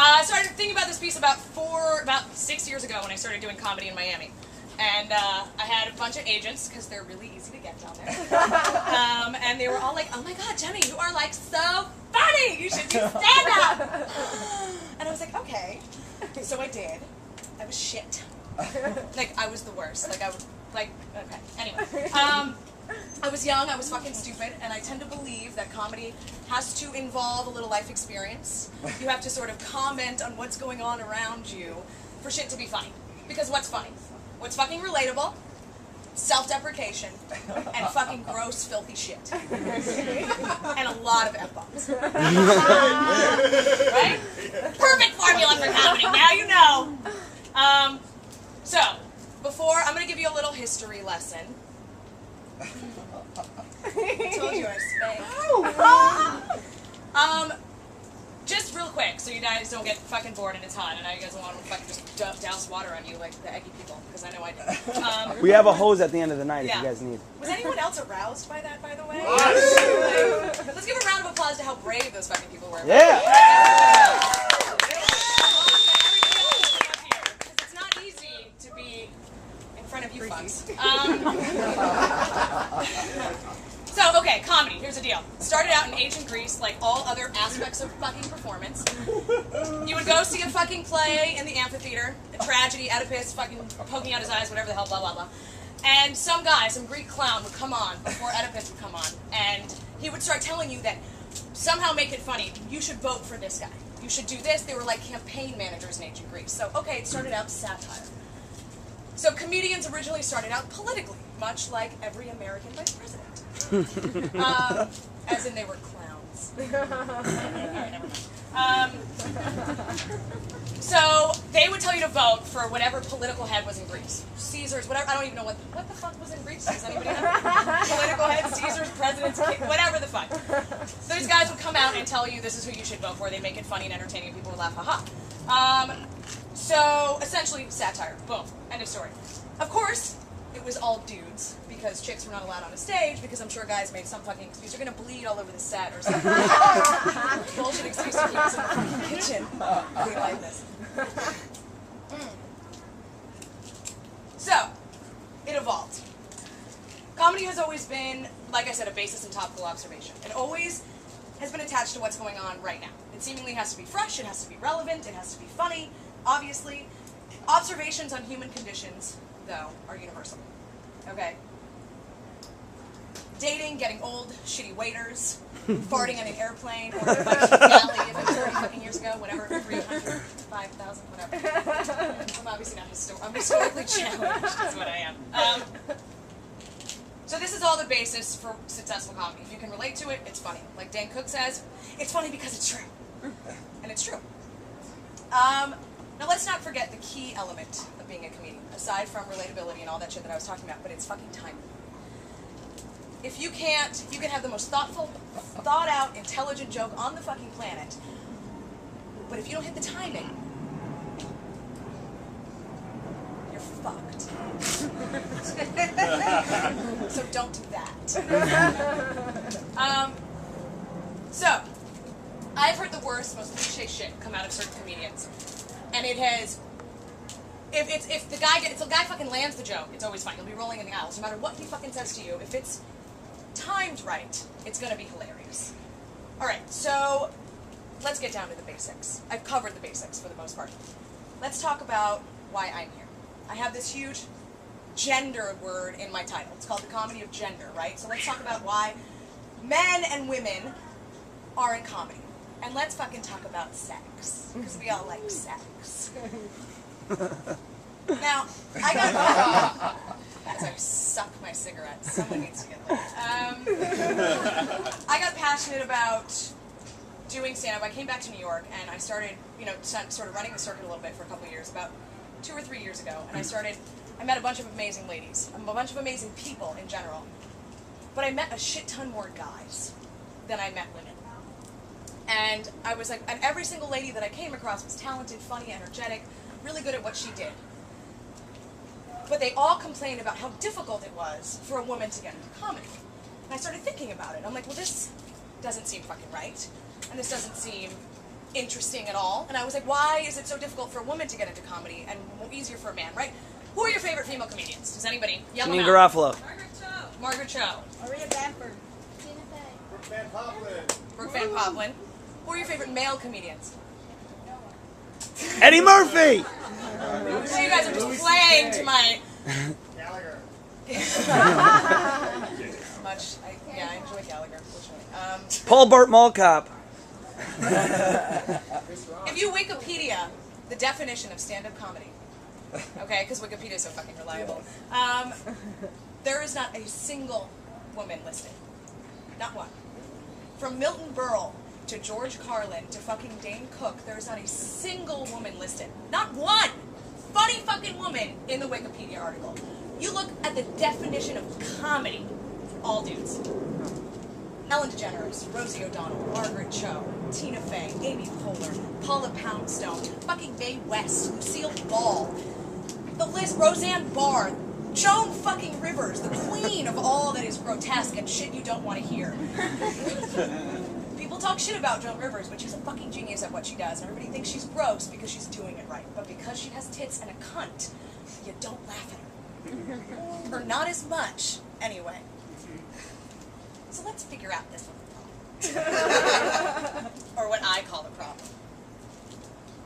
I started thinking about this piece about 6 years ago when I started doing comedy in Miami. And I had a bunch of agents, because they're really easy to get down there. And they were all like, oh my god, Jenny, you are like so funny! You should do stand-up! And I was like, okay. So I did. I was shit. Like, I was the worst. Like, I was, like, okay. Anyway. I was young, I was fucking stupid, and I tend to believe that comedy has to involve a little life experience. You have to sort of comment on what's going on around you for shit to be funny. Because what's funny? What's fucking relatable? Self-deprecation, and fucking gross, filthy shit. And a lot of F-bombs. Right? Perfect formula for comedy, now you know. So, I'm going to give you a little history lesson. I told you I was fake. Just real quick, so you guys don't get fucking bored and it's hot, and I guys don't want to fucking just douse water on you like the eggy people, because I know I do. We have a hose at the end of the night if you guys need. Was anyone else aroused by that, by the way? Let's give a round of applause to how brave those fucking people were. Yeah! Because it's not easy to be in front of you fucks. So, okay, comedy, here's the deal. Started out in ancient Greece, like all other aspects of fucking performance. You would go see a fucking play in the amphitheater, a tragedy, Oedipus fucking poking out his eyes, whatever the hell, blah, blah, blah. And some guy, some Greek clown would come on before Oedipus would come on, and he would start telling you that somehow make it funny, you should vote for this guy. You should do this. They were like campaign managers in ancient Greece. So, okay, it started out satire. So comedians originally started out politically, much like every American vice president. As in they were clowns. Alright, never mind. So they would tell you to vote for whatever political head was in Greece. Caesars, whatever, I don't even know what the fuck was in Greece. Does anybody know? Political heads, Caesars, presidents, whatever the fuck. Those guys would come out and tell you this is who you should vote for. They'd make it funny and entertaining and people would laugh, haha. So essentially satire. Boom. End of story. Of course, it was all dudes, because chicks were not allowed on a stage, because I'm sure guys made some fucking excuse. You're going to bleed all over the set or something. Bullshit excuse to keep us in the fucking kitchen. We like this. So, it evolved. Comedy has always been, like I said, a basis in topical observation. It always has been attached to what's going on right now. It seemingly has to be fresh, it has to be relevant, it has to be funny, obviously. Observations on human conditions, though, are universal. Okay? Dating, getting old, shitty waiters, farting on an airplane, or a bike galley if it was 30 fucking years ago, whatever, 300, 5,000, whatever. I'm obviously not I'm historically challenged, is what I am. So this is all the basis for successful comedy. If you can relate to it, it's funny. Like Dan Cook says, it's funny because it's true. And it's true. Now let's not forget the key element of being a comedian, aside from relatability and all that shit that I was talking about, but it's fucking timing. If you can have the most thoughtful, thought-out, intelligent joke on the fucking planet, but if you don't hit the timing, you're fucked. So don't do that. So, I've heard the worst, most cliche shit come out of certain comedians. And it has, if the guy fucking lands the joke, it's always fine. He'll be rolling in the aisles. No matter what he fucking says to you, if it's timed right, it's gonna be hilarious. Alright, so let's get down to the basics. I've covered the basics for the most part. Let's talk about why I'm here. I have this huge gender word in my title. It's called the comedy of gender, right? So let's talk about why men and women are in comedy. And let's fucking talk about sex, because we all like sex. Now, I got... As I suck my cigarette, someone needs to get laid. I got passionate about doing stand-up. I came back to New York, and I started, sort of running the circuit a little bit for a couple of years, about 2 or 3 years ago. And I met a bunch of amazing ladies, a bunch of amazing people in general. But I met a shit ton more guys than I met women. And I was like, and every single lady that I came across was talented, funny, energetic, really good at what she did. But they all complained about how difficult it was for a woman to get into comedy. And I started thinking about it. I'm like, well, this doesn't seem fucking right. And this doesn't seem interesting at all. And I was like, why is it so difficult for a woman to get into comedy and easier for a man, right? Who are your favorite female comedians? Does anybody? Yell them Janine out. Garofalo. Margaret Cho. Maria Bamford. Brooke Van Poppel. Brooke Van Poppel. Who are your favorite male comedians? Eddie Murphy. So you guys are just playing to my... Gallagher. I enjoy Gallagher, unfortunately. Paul Bart Mall Cop. If you Wikipedia the definition of stand-up comedy, okay, because Wikipedia is so fucking reliable, there is not a single woman listed. Not one. From Milton Berle to George Carlin to fucking Dane Cook, there is not a single woman listed. Not one funny fucking woman in the Wikipedia article. You look at the definition of comedy, all dudes. Ellen DeGeneres, Rosie O'Donnell, Margaret Cho, Tina Fey, Amy Poehler, Paula Poundstone, fucking Mae West, Lucille Ball, the list, Roseanne Barr, Joan fucking Rivers, the queen of all that is grotesque and shit you don't want to hear. People talk shit about Joan Rivers, but she's a fucking genius at what she does, and everybody thinks she's gross because she's doing it right. But because she has tits and a cunt, you don't laugh at her. Or not as much, anyway. So let's figure out this one. Or what I call the problem.